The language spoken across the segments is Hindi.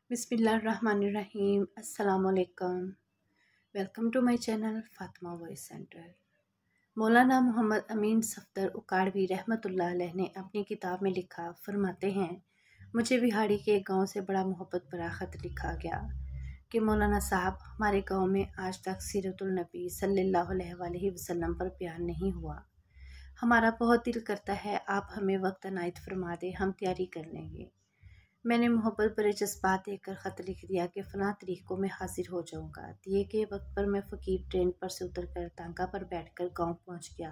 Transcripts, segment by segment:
बिस्मिल्लाहिर्रहमानिर्रहीम। अस्सलामुअलैकुम। Welcome to my channel Fatima voice centre. Maulana Mohammad अमीन सफ़दर उकाड़वी रहमतुल्लाह अलैह ने अपनी किताब में लिखा, फरमाते हैं, मुझे बिहाड़ी के एक गांव से बड़ा मोहब्बत भरा ख़त लिखा गया कि मौलाना साहब, हमारे गांव में आज तक सीरतुल नबी सल्लल्लाहु अलैहि वसल्लम पर बयान नहीं हुआ। हमारा बहुत दिल करता है आप हमें वक्त अनायत फरमा दें, हम तैयारी कर लेंगे। मैंने मोहब्बत भरे जज्बात देकर ख़त लिख दिया कि फ़लाँ तारीख को मैं हाजिर हो जाऊँगा। दिए गए वक्त पर मैं फ़कीर ट्रेन पर से उतरकर तांगा पर बैठकर गांव पहुंच गया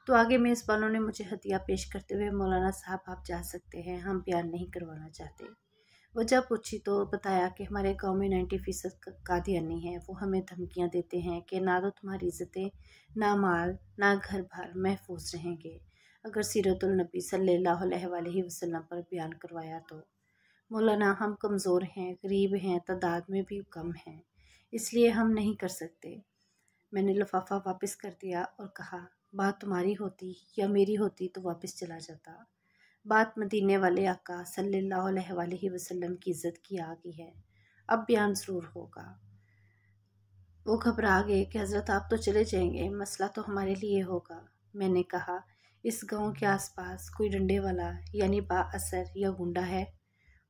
तो आगे मेज़बानों ने मुझे हदिया पेश करते हुए, मौलाना साहब आप जा सकते हैं, हम बयान नहीं करवाना चाहते। वजह पूछी तो बताया कि हमारे गांव में 90% कादियानी हैं। वो हमें धमकियां देते हैं कि ना तो तुम्हारी इज़्ज़तें, ना माल, ना घर बार महफूज रहेंगे अगर सीरतुल नबी सल्लल्लाहु अलैहि वसल्लम पर बयान करवाया तो। मौलाना, हम कमज़ोर हैं, गरीब हैं, तादाद में भी कम हैं, इसलिए हम नहीं कर सकते। मैंने लिफाफा वापस कर दिया और कहा, बात तुम्हारी होती या मेरी होती तो वापस चला जाता। बात मदीने वाले आका सल्लल्लाहु अलैहि वसल्लम की इज़्ज़त की आ गई है, अब बयान ज़रूर होगा। वो घबरा गए कि हज़रत आप तो चले जाएंगे, मसला तो हमारे लिए होगा। मैंने कहा, इस गांव के आसपास कोई डंडे वाला यानी बाअसर या गुंडा है?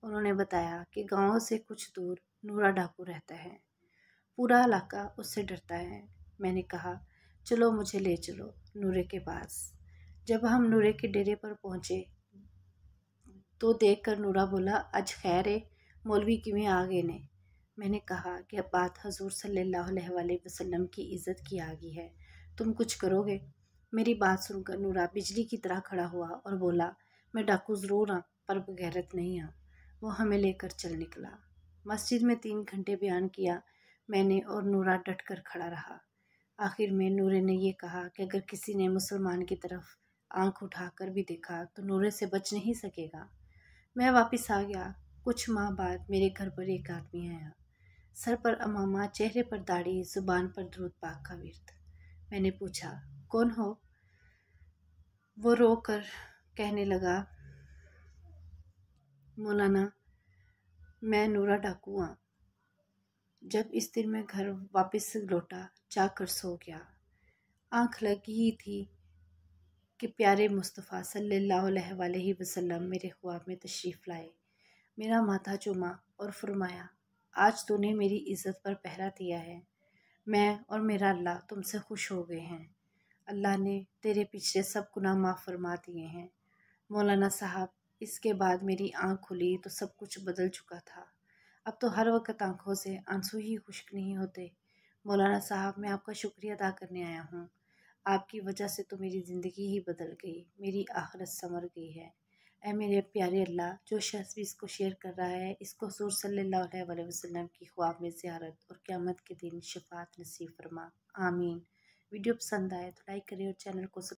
उन्होंने बताया कि गांव से कुछ दूर नूरा डाकू रहता है, पूरा इलाका उससे डरता है। मैंने कहा, चलो मुझे ले चलो नूरे के पास। जब हम नूरे के डेरे पर पहुंचे तो देखकर नूरा बोला, अज खैर है, मौलवी किवें आ गए ने। मैंने कहा कि अब बात हजूर सल्लल्लाहु अलैहि वसल्लम की इज़्ज़त की आ गई है, तुम कुछ करोगे? मेरी बात सुनकर नूरा बिजली की तरह खड़ा हुआ और बोला, मैं डाकू ज़रूर हाँ, पर बगैरत नहीं हाँ। वो हमें लेकर चल निकला। मस्जिद में 3 घंटे बयान किया मैंने और नूरा डट कर खड़ा रहा। आखिर में नूरे ने यह कहा कि अगर किसी ने मुसलमान की तरफ आंख उठाकर भी देखा तो नूरे से बच नहीं सकेगा। मैं वापस आ गया। कुछ माह बाद मेरे घर पर एक आदमी आया, सर पर अमामा, चेहरे पर दाढ़ी, जुबान पर दुरूद पाक का विर्द। मैंने पूछा, कौन हो? वो रो कर कहने लगा, मौलाना, मैं नूरा डाकू हाँ। जब इस दिन मैं घर वापस लौटा, जाकर सो गया। आंख लगी ही थी कि प्यारे मुस्तफ़ा सल्लल्लाहु अलैहि वसल्लम मेरे ख्वाब में तशरीफ़ लाए, मेरा माथा चूमा और फरमाया, आज तूने मेरी इज़्ज़त पर पहरा दिया है, मैं और मेरा अल्लाह तुमसे खुश हो गए हैं। अल्लाह ने तेरे पिछले सब गुनाह माफ़ फरमा दिए हैं। मौलाना साहब, इसके बाद मेरी आँख खुली तो सब कुछ बदल चुका था। अब तो हर वक्त आँखों से आंसू ही खुश्क नहीं होते। मौलाना साहब, मैं आपका शुक्रिया अदा करने आया हूँ। आपकी वजह से तो मेरी ज़िंदगी ही बदल गई, मेरी आखिरत संवर गई है। ऐ मेरे प्यारे अल्लाह, जो शख्स भी इसको शेयर कर रहा है, इसको हुज़ूर सल्लल्लाहु अलैहि वसल्लम की ख्वाब में ज़ियारत और क़यामत के दिन शफ़ाअत नसीब फरमा। आमीन। वीडियो पसंद आए तो लाइक करें और चैनल को